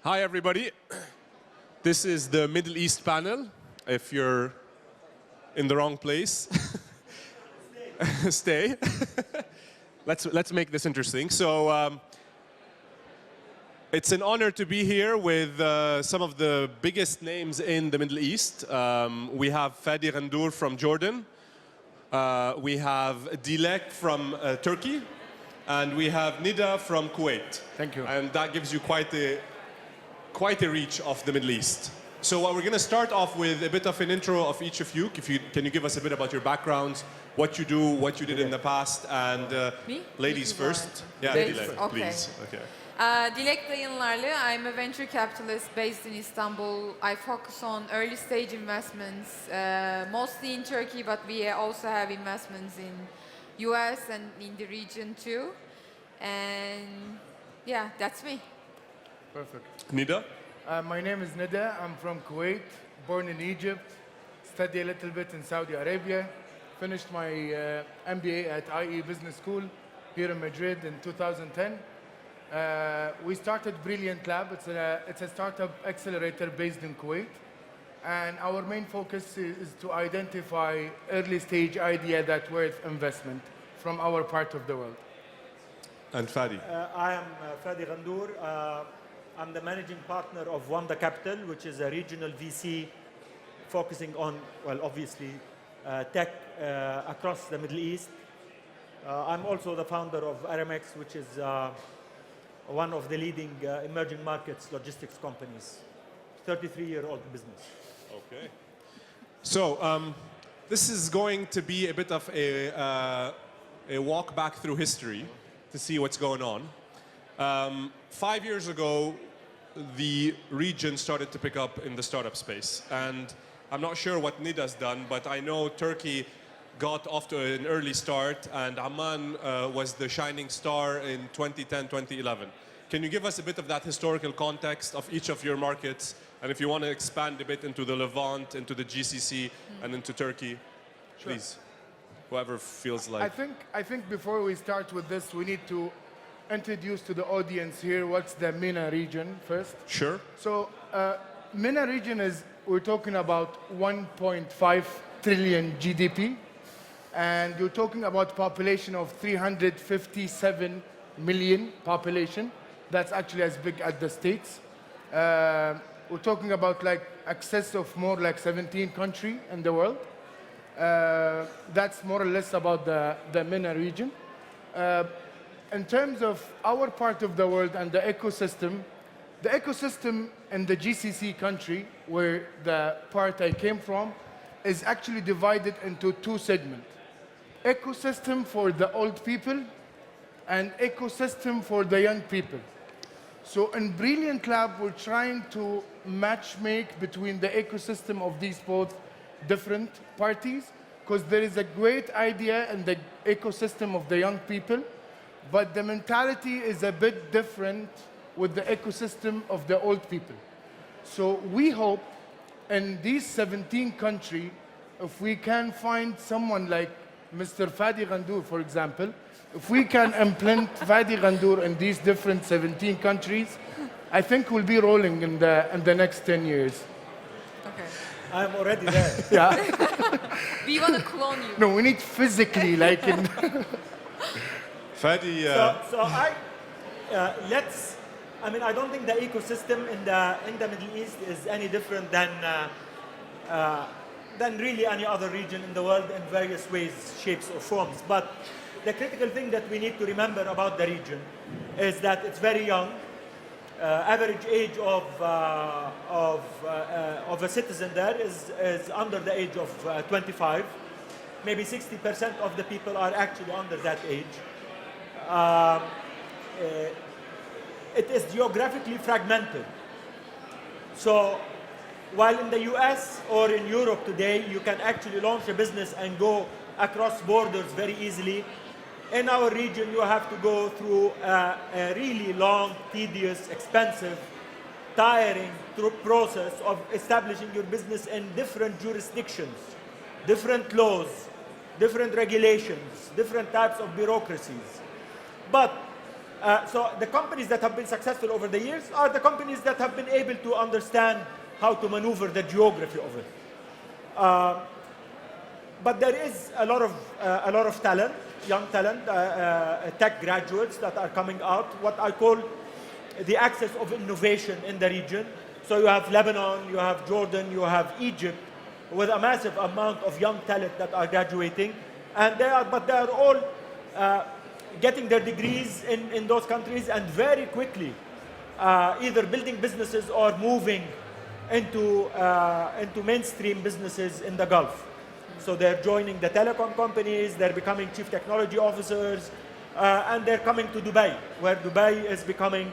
Hi, everybody. This is the Middle East panel. If you're in the wrong place, stay. Let's make this interesting. So it's an honor to be here with some of the biggest names in the Middle East. We have Fadi Ghandour from Jordan. We have Dilek from Turkey. And we have Neda from Kuwait. Thank you. And that gives you quite a reach of the Middle East. So we're going to start off with a bit of an intro of each of you. Can you give us a bit about your backgrounds, what you do, what you did in the past, and Me? ladies first. Yeah, Ladies, Dilek, okay. please. Okay. Dilek Dayinlaru. I'm a venture capitalist based in Istanbul. I focus on early stage investments, mostly in Turkey, but we also have investments in US and in the region too. And yeah, that's me. Perfect. Neda? My name is Neda. I'm from Kuwait, born in Egypt, studied a little bit in Saudi Arabia, finished my MBA at IE Business School here in Madrid in 2010. We started Brilliant Lab. It's a startup accelerator based in Kuwait. And our main focus is to identify early stage idea that worth investment from our part of the world. And Fadi? I am Fadi Ghandour. I'm the managing partner of Wanda Capital, which is a regional VC focusing on, well, obviously, tech across the Middle East. I'm also the founder of Aramex, which is one of the leading emerging markets logistics companies. 33-year-old business. Okay. So this is going to be a bit of a walk back through history to see what's going on. 5 years ago, the region started to pick up in the startup space. And I'm not sure what Neda's done, but I know Turkey got off to an early start, and Amman was the shining star in 2010, 2011. Can you give us a bit of that historical context of each of your markets? And if you want to expand a bit into the Levant, into the GCC, and into Turkey, Sure. please, whoever feels like. I think before we start with this, we need to introduce to the audience here what's the MENA region first. Sure. So MENA region is, we're talking about 1.5 trillion GDP. And you're talking about population of 357 million population. That's actually as big as the States. We're talking about like access of more like 17 countries in the world. That's more or less about the MENA region. In terms of our part of the world and the ecosystem in the GCC country, where the part I came from, is actually divided into two segments. Ecosystem for the old people and ecosystem for the young people. So in Brilliant Lab, we're trying to matchmake between the ecosystem of these both different parties, because there is a great idea in the ecosystem of the young people, but the mentality is a bit different with the ecosystem of the old people. So we hope in these 17 countries, if we can find someone like Mr. Fadi Ghandour, for example, if we can implement Fadi Ghandour in these different 17 countries, I think we'll be rolling in the next 10 years. Okay. I'm already there. Yeah. We want to clone you. No, we need physically, like in... Fadi, I don't think the ecosystem in the Middle East is any different than really any other region in the world in various ways, shapes, or forms. But the critical thing that we need to remember about the region is that it's very young. Average age of a citizen there is under the age of 25. Maybe 60% of the people are actually under that age. It is geographically fragmented. So while in the US or in Europe today, you can actually launch a business and go across borders very easily, in our region, you have to go through a really long, tedious, expensive, tiring process of establishing your business in different jurisdictions, different laws, different regulations, different types of bureaucracies. But So the companies that have been successful over the years are the companies that have been able to understand how to maneuver the geography of it. But there is a lot of talent, young talent, tech graduates that are coming out, what I call the axis of innovation in the region. So you have Lebanon, you have Jordan, you have Egypt, with a massive amount of young talent that are graduating. And they are all getting their degrees in those countries and very quickly either building businesses or moving into mainstream businesses in the Gulf. So they're joining the telecom companies, they're becoming chief technology officers, and they're coming to Dubai, where Dubai is becoming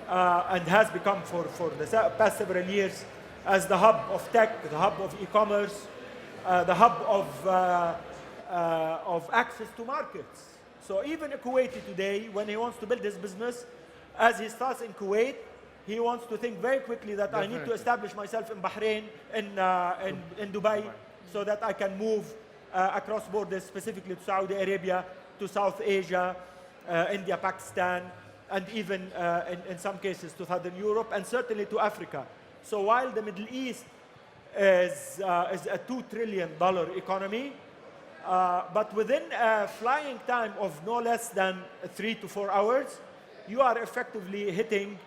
and has become for the past several years as the hub of tech, the hub of e-commerce, the hub of access to markets. So even a Kuwaiti today, when he wants to build his business, as he starts in Kuwait, he wants to think very quickly that I need to establish myself in Bahrain, in Dubai, so that I can move across borders, specifically to Saudi Arabia, to South Asia, India, Pakistan, and even in some cases to Southern Europe, and certainly to Africa. So while the Middle East is a $2 trillion economy, but within a flying time of no less than 3 to 4 hours, you are effectively hitting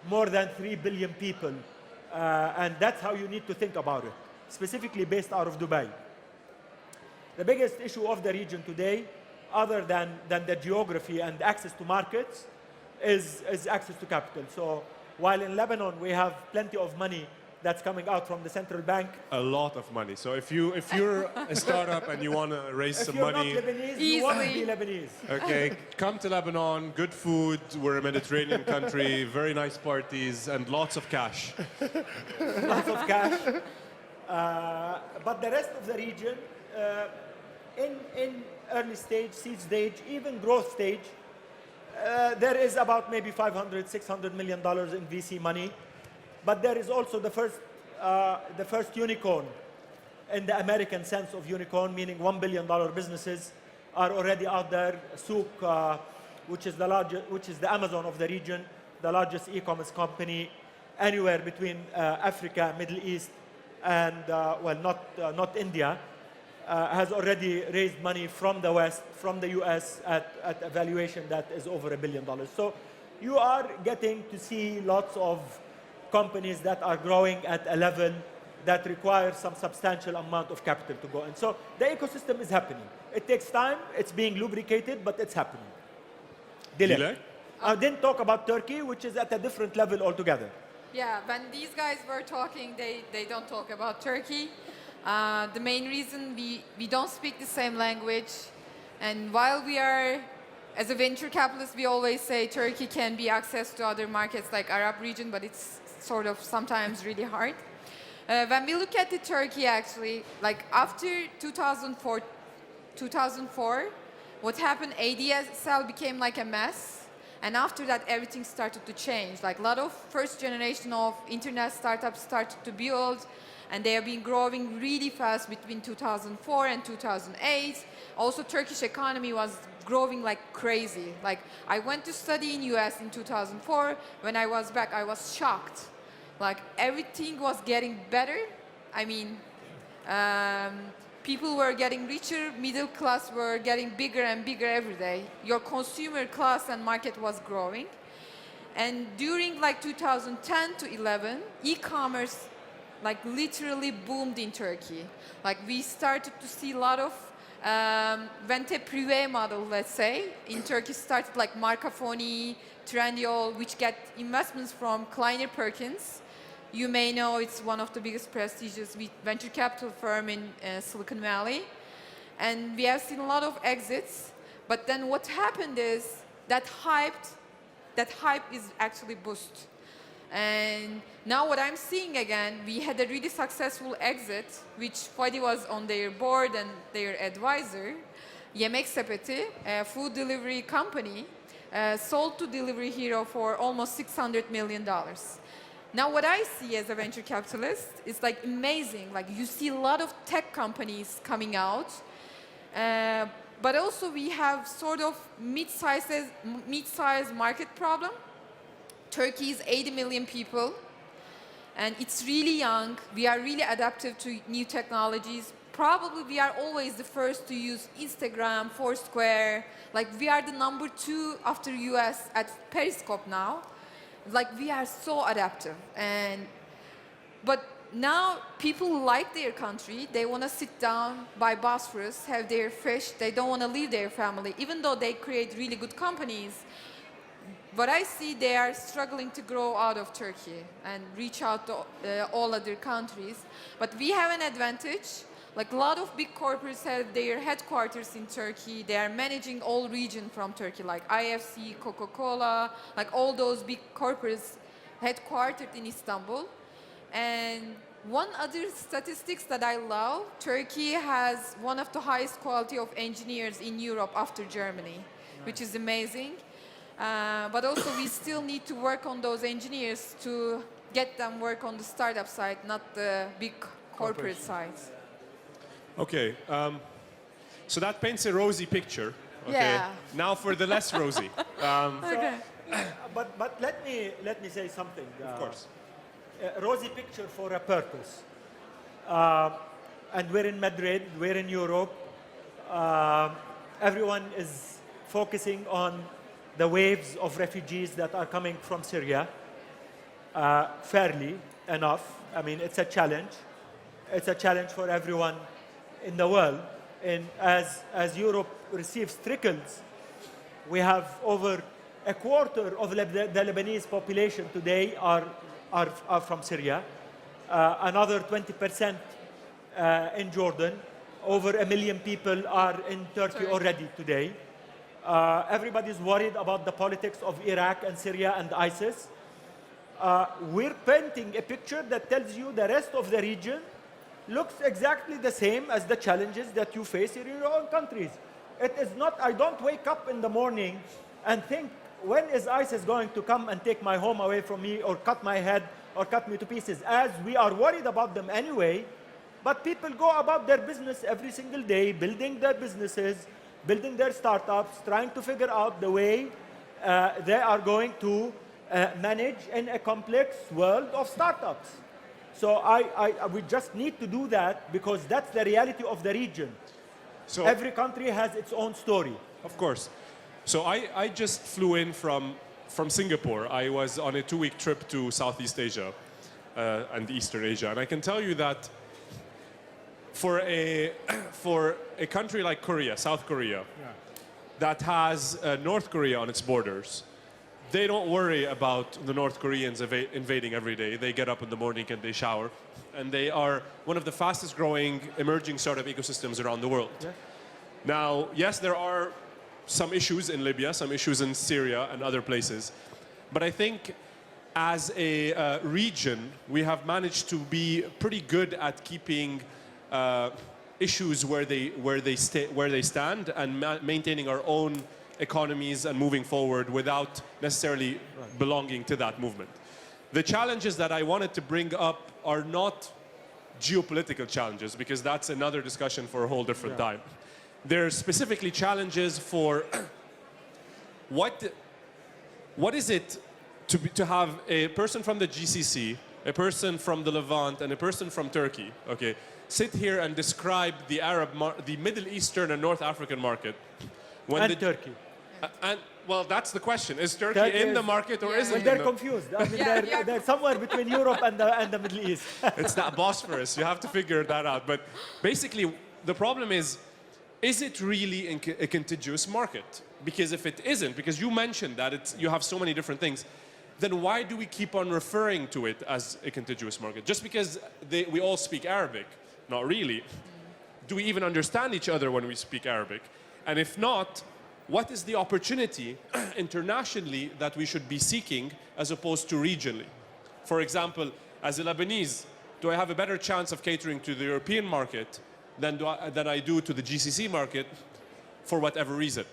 more than 3 billion people. And that's how you need to think about it, specifically based out of Dubai. The biggest issue of the region today, other than the geography and access to markets, is access to capital. So while in Lebanon we have plenty of money that's coming out from the central bank. A lot of money. So if you're a startup and you want to raise some money, if you're not Lebanese, you want to be Lebanese. okay, come to Lebanon. Good food. We're a Mediterranean country. Very nice parties and lots of cash. Lots of cash. But the rest of the region, in early stage, seed stage, even growth stage, there is about maybe $500, $600 million in VC money. But there is also the first unicorn in the American sense of unicorn, meaning $1 billion businesses are already out there. Souk, which is the Amazon of the region, the largest e-commerce company anywhere between Africa, Middle East, and not India, has already raised money from the West, from the US at a valuation that is over $1 billion. So you are getting to see lots of companies that are growing at a level that requires some substantial amount of capital to go in. So the ecosystem is happening. It takes time, it's being lubricated, but it's happening. Dilek? I didn't talk about Turkey, which is at a different level altogether. Yeah, when these guys were talking, they don't talk about Turkey. The main reason we don't speak the same language. And while we are, as a venture capitalist, we always say Turkey can be access to other markets like Arab region, but it's sort of sometimes really hard. When we look at the Turkey, actually, like after 2004, what happened, ADSL became like a mess. And after that, everything started to change. Like a lot of first generation of internet startups started to build, and they have been growing really fast between 2004 and 2008. Also, Turkish economy was growing like crazy. Like I went to study in US in 2004. When I was back, I was shocked. Like everything was getting better. I mean, people were getting richer, middle class were getting bigger and bigger every day. Your consumer class and market was growing. And during like 2010 to 11, e-commerce like literally boomed in Turkey. Like we started to see a lot of vente privé model, let's say. In Turkey started like Marcafoni, Trendyol, which get investments from Kleiner Perkins. You may know it's one of the biggest prestigious venture capital firm in Silicon Valley. And we have seen a lot of exits. But then what happened is that hype is actually boosted. And now what I'm seeing again, we had a really successful exit, which Fadi was on their board and their advisor. Yemek Sepeti, a food delivery company, sold to Delivery Hero for almost $600 million. Now what I see as a venture capitalist is like amazing. Like you see a lot of tech companies coming out, But also we have sort of mid-size market problem. Turkey is 80 million people, and it's really young. We are really adaptive to new technologies. Probably we are always the first to use Instagram, Foursquare. Like we are the number 2 after US at Periscope now. Like we are so adaptive. But now people like their country. They want to sit down by Bosphorus, have their fish. They don't want to leave their family, even though they create really good companies. But I see they are struggling to grow out of Turkey and reach out to all other countries. But we have an advantage. Like a lot of big corporates have their headquarters in Turkey. They are managing all region from Turkey, like IFC, Coca-Cola, like all those big corporates headquartered in Istanbul. And one other statistics that I love, Turkey has one of the highest quality of engineers in Europe after Germany, which is amazing. But also we still need to work on those engineers to get them work on the startup side, not the big corporate sides. Okay, so that paints a rosy picture. Okay. Yeah. Now for the less rosy. Okay. But let me say something. Of course. A rosy picture for a purpose. And we're in Madrid, we're in Europe. Everyone is focusing on the waves of refugees that are coming from Syria. Fairly enough. I mean, it's a challenge. It's a challenge for everyone in the world. And as Europe receives trickles, we have over a quarter of the Lebanese population today are from Syria. Another 20% in Jordan. Over 1 million people are in Turkey already today. Everybody's worried about the politics of Iraq and Syria and ISIS. We're painting a picture that tells you the rest of the region looks exactly the same as the challenges that you face in your own countries. It is not, I don't wake up in the morning and think, when is ISIS going to come and take my home away from me or cut my head or cut me to pieces? As we are worried about them anyway, but people go about their business every single day, building their businesses, building their startups, trying to figure out the way they are going to manage in a complex world of startups. So we just need to do that because that's the reality of the region. So every country has its own story. Of course. So I just flew in from Singapore. I was on a 2-week trip to Southeast Asia and Eastern Asia. And I can tell you that for a country like Korea, South Korea, that has North Korea on its borders, they don't worry about the North Koreans invading every day. They get up in the morning and they shower. And they are one of the fastest growing emerging startup ecosystems around the world. Yeah. Now, yes, there are some issues in Libya, some issues in Syria and other places. But I think as a region, we have managed to be pretty good at keeping issues where they stand and maintaining our own economies and moving forward without necessarily belonging to that movement. The challenges that I wanted to bring up are not geopolitical challenges, because that's another discussion for a whole different time. They're specifically challenges for what is it to have a person from the GCC, a person from the Levant, and a person from Turkey, okay, sit here and describe the Middle Eastern and North African market. And Turkey. And well, that's the question. Is Turkey in the market or isn't? Well, they're confused. I mean, they're somewhere between Europe and the Middle East. It's that Bosphorus. You have to figure that out. But basically, the problem is it really a contiguous market? Because if it isn't, because you mentioned that you have so many different things, then why do we keep on referring to it as a contiguous market? Just because we all speak Arabic? Not really. Do we even understand each other when we speak Arabic? And if not, what is the opportunity internationally that we should be seeking as opposed to regionally? For example, as a Lebanese, do I have a better chance of catering to the European market than I do to the GCC market for whatever reason?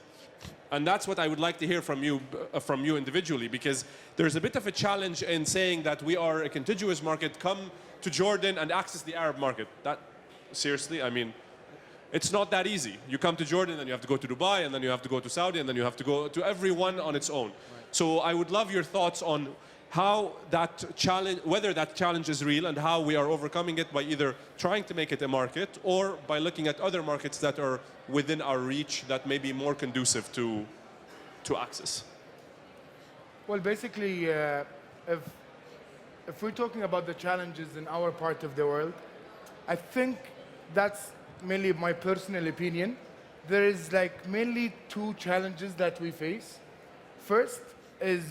And that's what I would like to hear from you individually, because there's a bit of a challenge in saying that we are a contiguous market, come to Jordan and access the Arab market. That, seriously, I mean, It's not that easy. You come to Jordan, then you have to go to Dubai, and then you have to go to Saudi, and then you have to go to everyone on its own. So I would love your thoughts on how that challenge, whether that challenge is real, and how we are overcoming it by either trying to make it a market or by looking at other markets that are within our reach that may be more conducive to access. Well, basically, if we're talking about the challenges in our part of the world, I think that's mainly my personal opinion. There is like mainly two challenges that we face. First is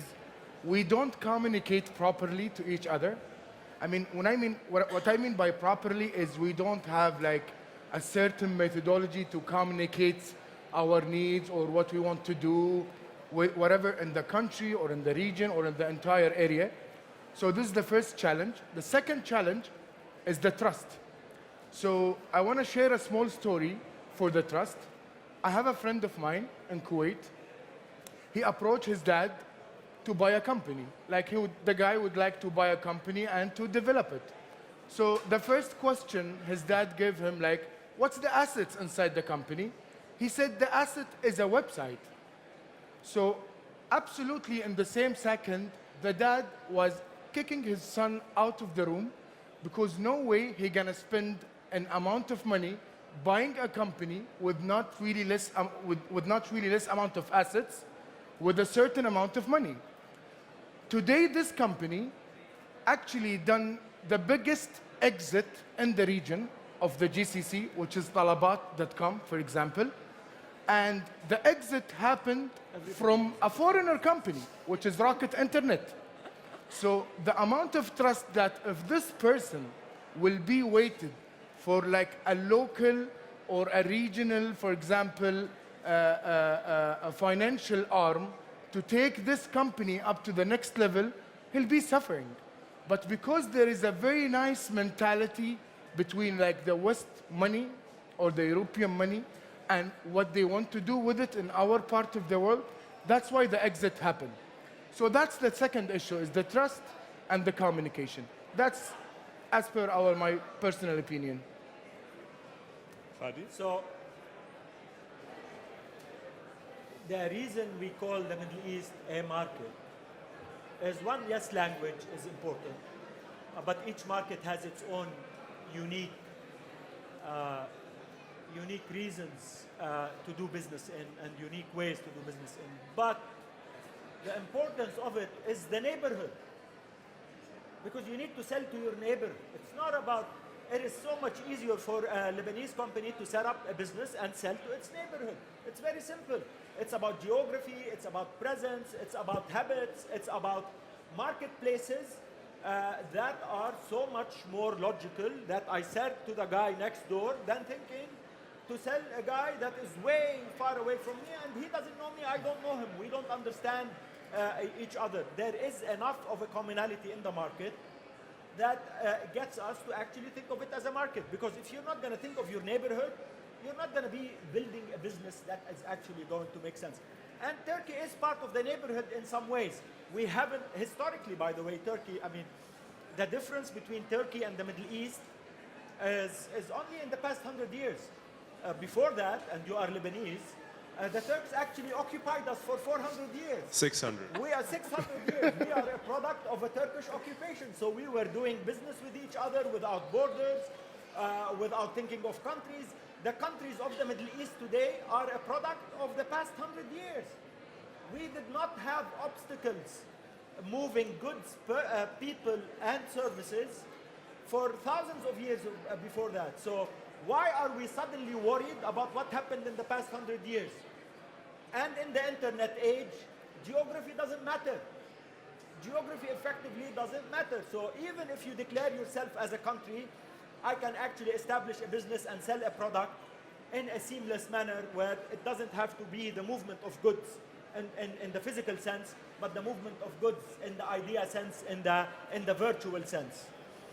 we don't communicate properly to each other. I mean, what I mean by properly is we don't have like a certain methodology to communicate our needs or what we want to do, whatever in the country or in the region or in the entire area. So this is the first challenge. The second challenge is the trust. So I want to share a small story for the trust. I have a friend of mine in Kuwait. He approached his dad to buy a company. Like the guy would like to buy a company and to develop it. So the first question his dad gave him, like, what's the assets inside the company? He said the asset is a website. So absolutely in the same second, the dad was kicking his son out of the room because no way he gonna spend an amount of money buying a company with not really less amount of assets with a certain amount of money. Today, this company actually done the biggest exit in the region of the GCC, which is talabat.com, for example. And the exit happened from a foreigner company, which is Rocket Internet. So the amount of trust that if this person will be weighted for like a local or a regional, for example, a financial arm to take this company up to the next level, he'll be suffering. But because there is a very nice mentality between like the West money or the European money and what they want to do with it in our part of the world, that's why the exit happened. So that's the second issue, is the trust and the communication. That's as per my personal opinion. Fadi? So the reason we call the Middle East a market is one, yes, language is important, but each market has its own unique reasons to do business in and unique ways to do business in. But the importance of it is the neighborhood, because you need to sell to your neighbor. It's not about, it is so much easier for a Lebanese company to set up a business and sell to its neighborhood. It's very simple. It's about geography, it's about presence, it's about habits, it's about marketplaces that are so much more logical that I said to the guy next door than thinking to sell a guy that is way far away from me and he doesn't know me, I don't know him. We don't understand each other. There is enough of a commonality in the market that gets us to actually think of it as a market. Because if you're not going to think of your neighborhood, you're not going to be building a business that is actually going to make sense. And Turkey is part of the neighborhood in some ways. We haven't, historically, by the way, Turkey, I mean, the difference between Turkey and the Middle East is only in the past 100 years. Before that, and you are Lebanese, the Turks actually occupied us for 400 years. 600. We are 600 years. We are a product of a Turkish occupation. So we were doing business with each other without borders, without thinking of countries. The countries of the Middle East today are a product of the past 100 years. We did not have obstacles moving goods, people and services for thousands of years before that. So why are we suddenly worried about what happened in the past 100 years? And in the internet age, geography doesn't matter. Geography effectively doesn't matter. So even if you declare yourself as a country, I can actually establish a business and sell a product in a seamless manner where it doesn't have to be the movement of goods in the physical sense, but the movement of goods in the idea sense, in the virtual sense.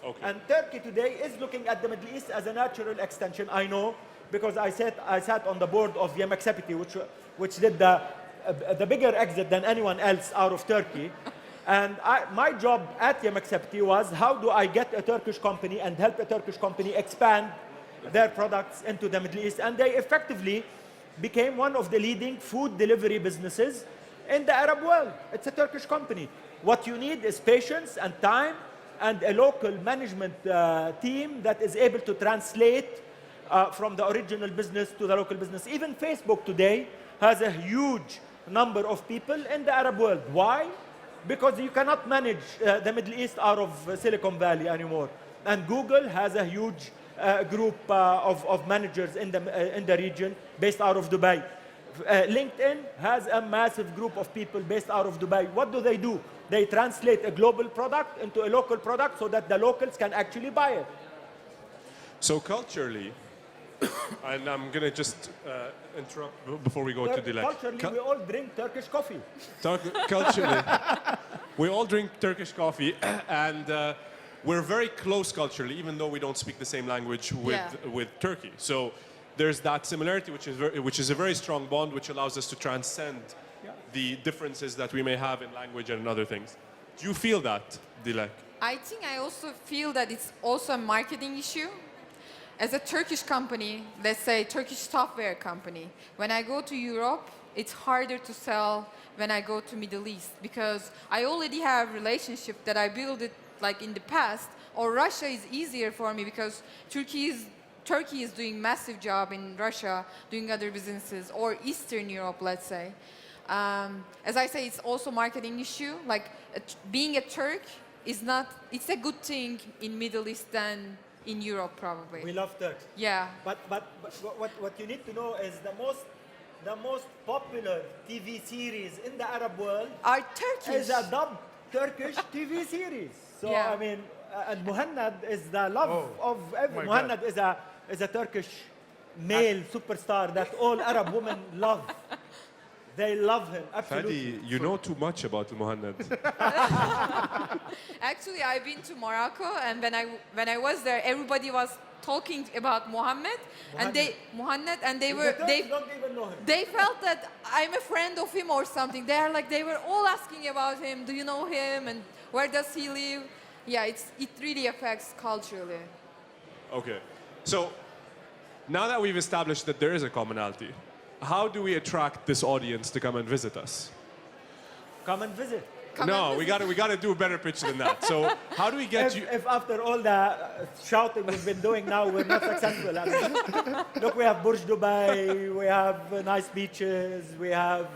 Okay. And Turkey today is looking at the Middle East as a natural extension. I know, because I sat on the board of Yemeksepeti, which did the bigger exit than anyone else out of Turkey. And my job at Yemeksepeti was, how do I get a Turkish company and help a Turkish company expand their products into the Middle East, and they effectively became one of the leading food delivery businesses in the Arab world. It's a Turkish company. What you need is patience and time and a local management team that is able to translate from the original business to the local business. Even Facebook today has a huge number of people in the Arab world. Why? Because you cannot manage the Middle East out of Silicon Valley anymore. And Google has a huge group of managers in the region based out of Dubai. LinkedIn has a massive group of people based out of Dubai. What do? They translate a global product into a local product so that the locals can actually buy it. So culturally, and I'm going to just interrupt before we go to Dilek. Culturally, we all drink Turkish coffee. Culturally, we all drink Turkish coffee, and we're very close culturally, even though we don't speak the same language with Turkey. So there's that similarity, which is a very strong bond, which allows us to transcend the differences that we may have in language and in other things. Do you feel that, Dilek? I think I also feel that it's also a marketing issue. As a Turkish company, let's say Turkish software company, when I go to Europe, it's harder to sell when I go to Middle East because I already have relationship that I built it like in the past, or Russia is easier for me because Turkey is doing massive job in Russia, doing other businesses, or Eastern Europe, let's say. As I say, it's also marketing issue. Like being a Turk is not, it's a good thing in Middle East than in Europe probably. We love Turks. Yeah. But what you need to know is the most popular TV series in the Arab world Are Turkish. is a dubbed Turkish TV series. So Yeah. I mean, and Muhannad is the love of every. my God. Muhannad is a Turkish male superstar that all Arab women love. They love him, absolutely. Fadi, you know too much about Muhannad. Actually, I've been to Morocco, and when I was there, everybody was talking about Muhammad, and they The Turks don't even know him. they felt that I'm a friend of him or something. They were all asking about him. Do you know him? And where does he live? Yeah, it really affects culturally. Okay. So now that we've established that there is a commonality, how do we attract this audience to come and visit us? Come and visit. Come No, and we visit. got to do a better pitch than that. So how do we get you? If after all the shouting we've been doing now, we're not successful. I mean, look, we have Burj Dubai, we have nice beaches, we have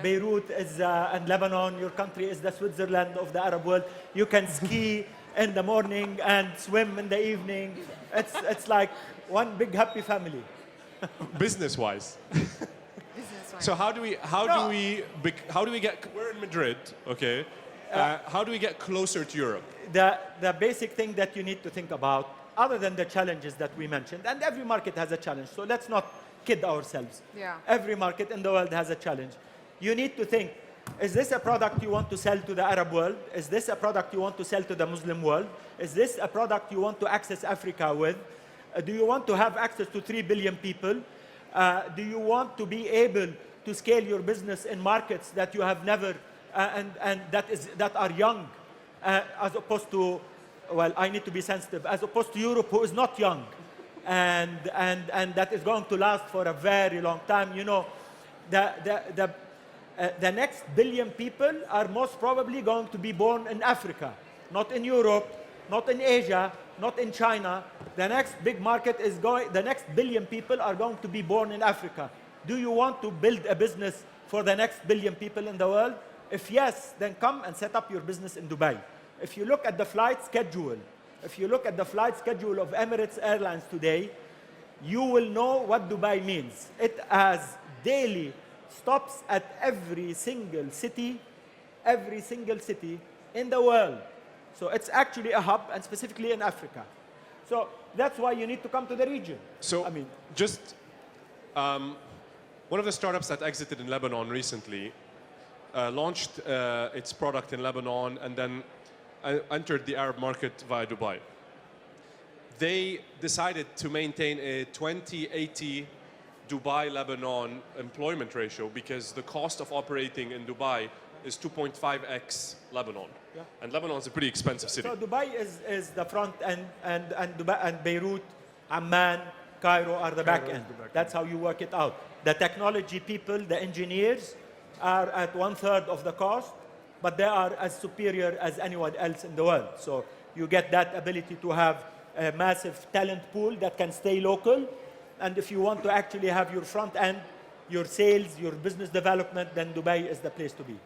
Beirut and Lebanon. Your country is the Switzerland of the Arab world. You can ski in the morning and swim in the evening. It's like one big happy family. Business-wise. Business-wise. So how do we get? We're in Madrid, okay? How do we get closer to Europe? The basic thing that you need to think about, other than the challenges that we mentioned, and every market has a challenge, so let's not kid ourselves. Yeah. Every market in the world has a challenge. You need to think, is this a product you want to sell to the Arab world? Is this a product you want to sell to the Muslim world? Is this a product you want to access Africa with? Do you want to have access to 3 billion people? Do you want to be able to scale your business in markets that you have never, and that are young, as opposed to, well, I need to be sensitive, as opposed to Europe, who is not young, and that is going to last for a very long time. You know, the next billion people are most probably going to be born in Africa, not in Europe, not in Asia, not in China. The next big market is the next billion people are going to be born in Africa. Do you want to build a business for the next billion people in the world? If yes, then come and set up your business in Dubai. If you look at the flight schedule, of Emirates Airlines today, you will know what Dubai means. It has daily stops at every single city in the world. So it's actually a hub, and specifically in Africa. So that's why you need to come to the region. So I mean, one of the startups that exited in Lebanon recently launched its product in Lebanon and then entered the Arab market via Dubai. They decided to maintain a 20/80 Dubai-Lebanon employment ratio because the cost of operating in Dubai is 2.5x Lebanon. Yeah. And Lebanon is a pretty expensive city. so Dubai is the front, and Dubai and Beirut Amman, Cairo are the back end. That's how you work it out. The technology people, the engineers, are at 1/3 of the cost, but they are as superior as anyone else in the world. So you get that ability to have a massive talent pool that can stay local. And if you want to actually have your front end, your sales, your business development, then Dubai is the place to be.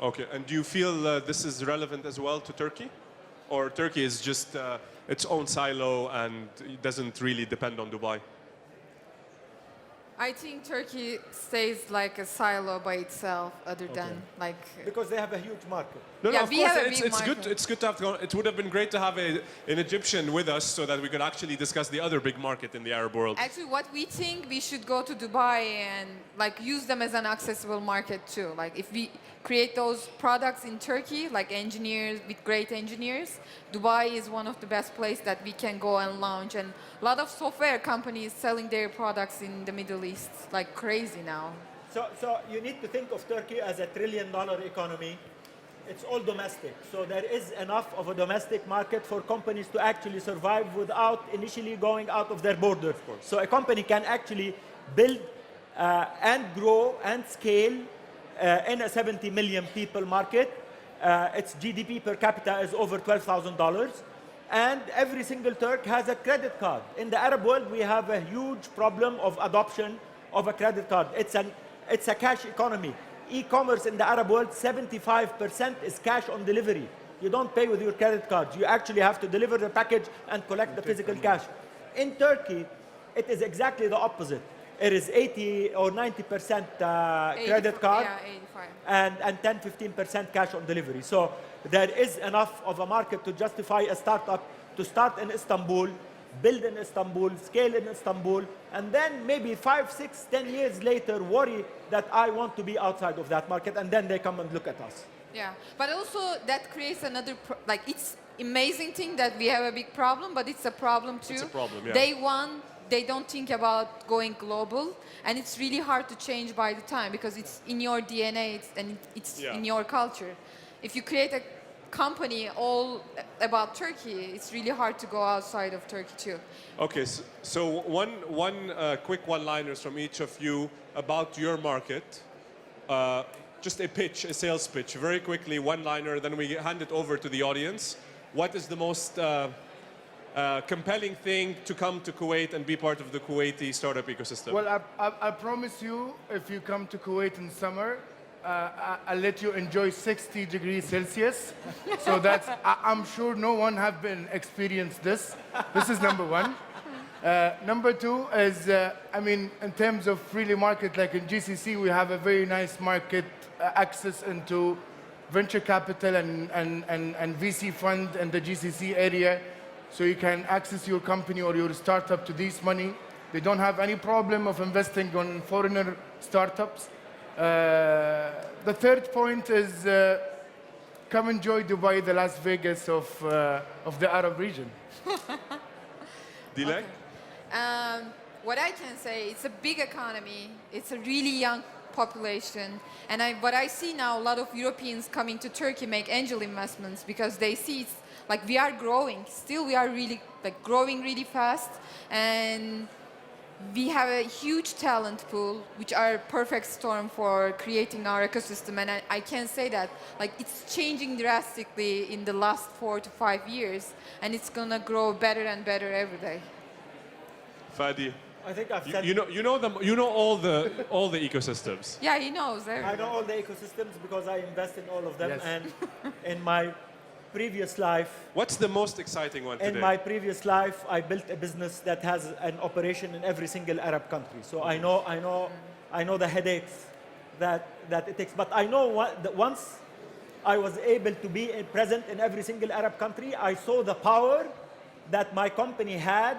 Okay, and do you feel this is relevant as well to Turkey? Or Turkey is just its own silo and it doesn't really depend on Dubai? I think Turkey stays like a silo by itself, other than like. Because they have a huge market. No, Yeah, of we course, have a it's, big it's good. market. It's good to have. It would have been great to have an Egyptian with us so that we could actually discuss the other big market in the Arab world. Actually, what we think, we should go to Dubai and like use them as an accessible market too. Like if we create those products in Turkey, like engineers with great engineers, Dubai is one of the best places that we can go and launch. And a lot of software companies selling their products in the Middle East like crazy now. So you need to think of Turkey as a $1 trillion economy. It's all domestic. So there is enough of a domestic market for companies to actually survive without initially going out of their borders. So a company can actually build and grow and scale in a 70 million people market. Its GDP per capita is over $12,000. And every single Turk has a credit card. In the Arab world, we have a huge problem of adoption of a credit card. It's a cash economy. E-commerce in the Arab world, 75% is cash on delivery. You don't pay with your credit card. You actually have to deliver the package and collect the physical cash. In Turkey, it is exactly the opposite. It is 80 or 90% credit card Yeah, 85. and 10-15% cash on delivery. So there is enough of a market to justify a startup to start in Istanbul, build in Istanbul, scale in Istanbul, and then maybe 5, 6, 10 years later worry that I want to be outside of that market, and then they come and look at us. Yeah, but also that creates another, like it's amazing thing that we have a big problem, but it's a problem too. It's a problem, yeah. They don't think about going global, and it's really hard to change by the time because it's in your DNA it's Yeah. in your culture. If you create a company all about Turkey, it's really hard to go outside of Turkey too. Okay, so one quick one-liners from each of you about your market. Just a pitch, a sales pitch, very quickly, one-liner, then we hand it over to the audience. What is the most compelling thing to come to Kuwait and be part of the Kuwaiti startup ecosystem? Well, I promise you, if you come to Kuwait in summer, I'll let you enjoy 60 degrees Celsius. So that's, I'm sure no one have been experienced this. This is number one. Number two is, I mean, in terms of really market, like in GCC, we have a very nice market access into venture capital and VC fund in the GCC area. So you can access your company or your startup to this money. They don't have any problem of investing on foreigner startups. The third point is come enjoy Dubai, the Las Vegas of the Arab region. Dilek? What I can say, it's a big economy. It's a really young population. And what I see now, a lot of Europeans coming to Turkey make angel investments because they see it's like we are growing. Still, we are really like growing really fast. And we have a huge talent pool, which are a perfect storm for creating our ecosystem. And I can say that like it's changing drastically in the last 4 to 5 years. And it's going to grow better and better every day. Fadi? I think I've said... You know all the ecosystems. Yeah, he knows. I know all the ecosystems because I invest in all of them. Yes. And in my previous life, What's the most exciting one today? in my previous life, I built a business that has an operation in every single Arab country. So I know the headaches that it takes. But I know that once I was able to be present in every single Arab country, I saw the power that my company had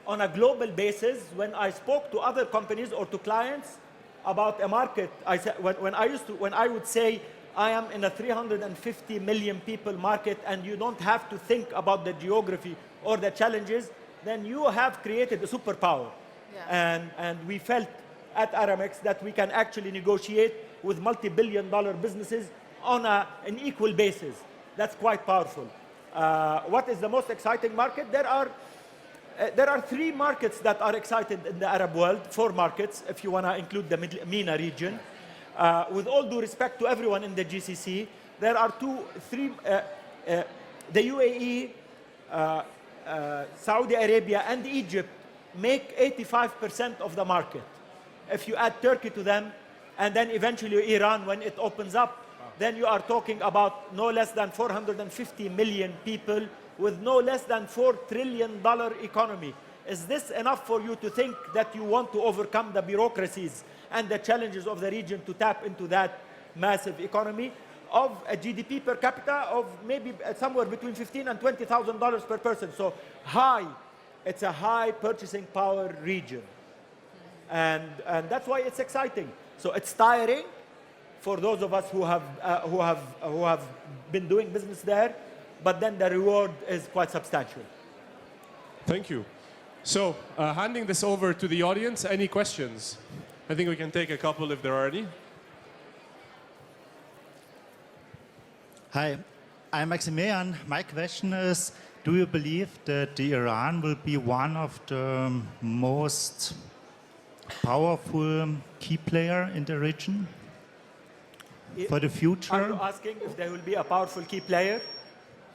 on a global basis. When I spoke to other companies or to clients about a market, I said, when I would say, I am in a 350 million people market and you don't have to think about the geography or the challenges, then you have created a superpower. Yeah. And we felt at Aramex that we can actually negotiate with multi-billion-dollar businesses on an equal basis. That's quite powerful. What is the most exciting market? There are there are 3 markets that are excited in the Arab world, 4 markets, if you want to include the MENA region. With all due respect to everyone in the GCC, there are 3, the UAE, Saudi Arabia, and Egypt make 85% of the market. If you add Turkey to them, and then eventually Iran, when it opens up, then you are talking about no less than 450 million people with no less than $4 trillion economy. Is this enough for you to think that you want to overcome the bureaucracies and the challenges of the region to tap into that massive economy of a GDP per capita of maybe somewhere between $15,000 and $20,000 per person? So high, it's a high purchasing power region. And that's why it's exciting. So it's tiring for those of us who have been doing business there, but then the reward is quite substantial. Thank you. So, handing this over to the audience, any questions? I think we can take a couple if there are any. Hi, I'm Maximilian. My question is, do you believe that Iran will be one of the most powerful key player in the region for the future? Are you asking if there will be a powerful key player?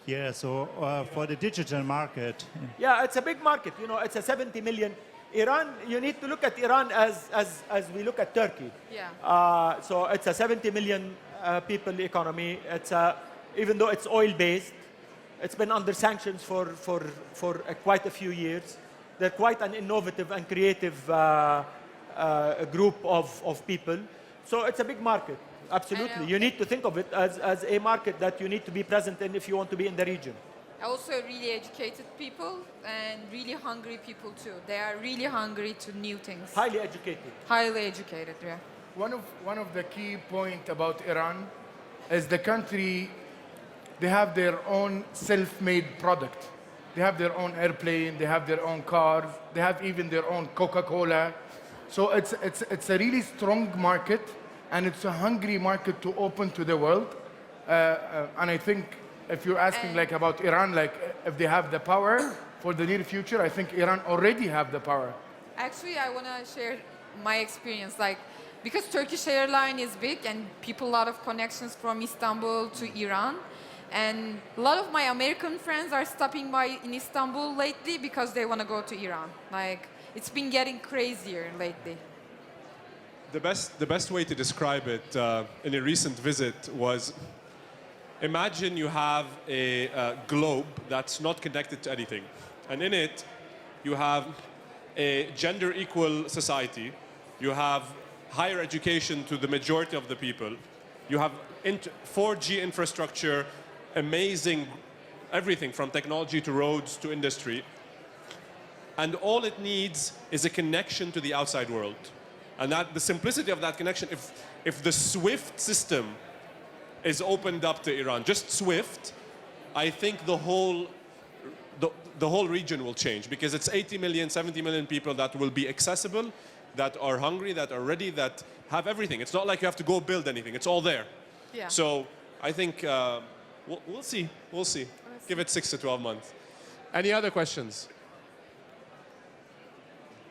Yeah, so for the digital market. Yeah, it's a big market. You know, it's a 70 million. Iran, you need to look at Iran as we look at Turkey. Yeah. So it's a 70 million people economy. It's even though it's oil-based, it's been under sanctions for quite a few years. They're quite an innovative and creative group of people. So it's a big market. Absolutely. You need to think of it as a market that you need to be present in if you want to be in the region. Also really educated people and really hungry people too. They are really hungry to new things. Highly educated. Highly educated, yeah. One of the key point about Iran is the country, they have their own self-made product. They have their own airplane, they have their own cars, they have even their own Coca-Cola. So it's a really strong market, and it's a hungry market to open to the world. And I think if you're asking like about Iran, like if they have the power for the near future, I think Iran already have the power. Actually, I want to share my experience. Like, because Turkish airline is big and people, a lot of connections from Istanbul to Iran. And a lot of my American friends are stopping by in Istanbul lately because they want to go to Iran. Like, it's been getting crazier lately. The best way to describe it in a recent visit was, imagine you have a globe that's not connected to anything. And in it, you have a gender equal society. You have higher education to the majority of the people. You have 4G infrastructure, amazing everything from technology to roads to industry. And all it needs is a connection to the outside world. And that the simplicity of that connection, if the SWIFT system is opened up to Iran, just SWIFT, I think the whole region will change, because it's 80 million, 70 million people that will be accessible, that are hungry, that are ready, that have everything. It's not like you have to go build anything. It's all there. Yeah. So I think we'll see. We'll see. Give it 6 to 12 months. Any other questions?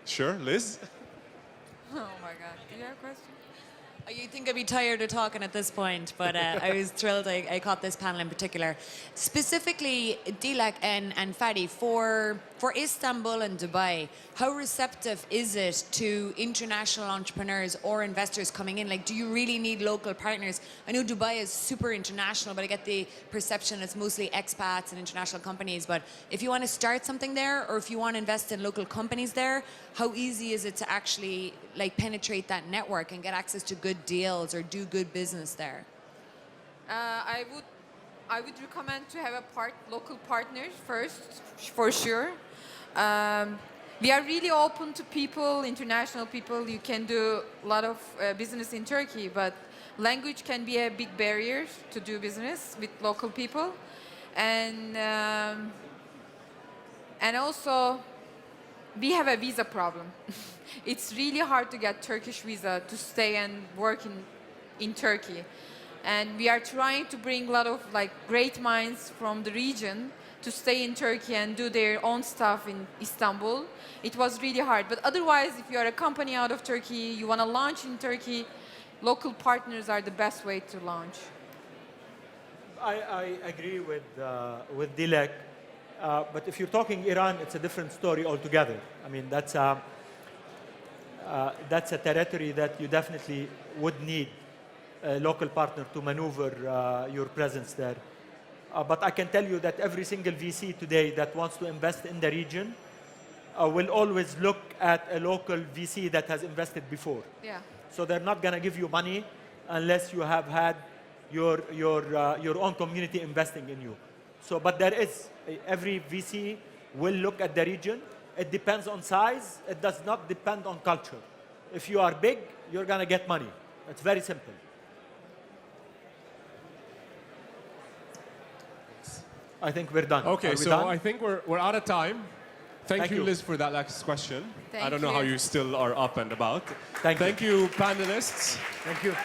Sure, Liz? Oh my God. Do you have a question? You think I'd be tired of talking at this point, but I was thrilled I caught this panel in particular. Specifically, Dilek and Fadi, for Istanbul and Dubai, how receptive is it to international entrepreneurs or investors coming in? Like, do you really need local partners? I know Dubai is super international, but I get the perception it's mostly expats and international companies. But if you want to start something there, or if you want to invest in local companies there, how easy is it to actually like penetrate that network and get access to good deals or do good business there? I would recommend to have local partners first, for sure. We are really open to people, international people. You can do a lot of business in Turkey, but language can be a big barrier to do business with local people. And also, we have a visa problem. It's really hard to get Turkish visa to stay and work in Turkey. And we are trying to bring a lot of like great minds from the region to stay in Turkey and do their own stuff in Istanbul. It was really hard. But otherwise, if you are a company out of Turkey, you want to launch in Turkey, local partners are the best way to launch. I agree with Dilek, but if you're talking Iran, it's a different story altogether. I mean, that's a territory that you definitely would need a local partner to maneuver your presence there. But I can tell you that every single VC today that wants to invest in the region will always look at a local VC that has invested before. Yeah. So they're not going to give you money unless you have had your own community investing in you. So, but there is, every VC will look at the region. It depends on size. It does not depend on culture. If you are big, you're going to get money. It's very simple. I think we're done. Okay, so done? I think we're out of time. Thank you, you. Liz, for that last question. I Thank don't know how you. you still are up and about. Thank you. you, panelists. Thank you.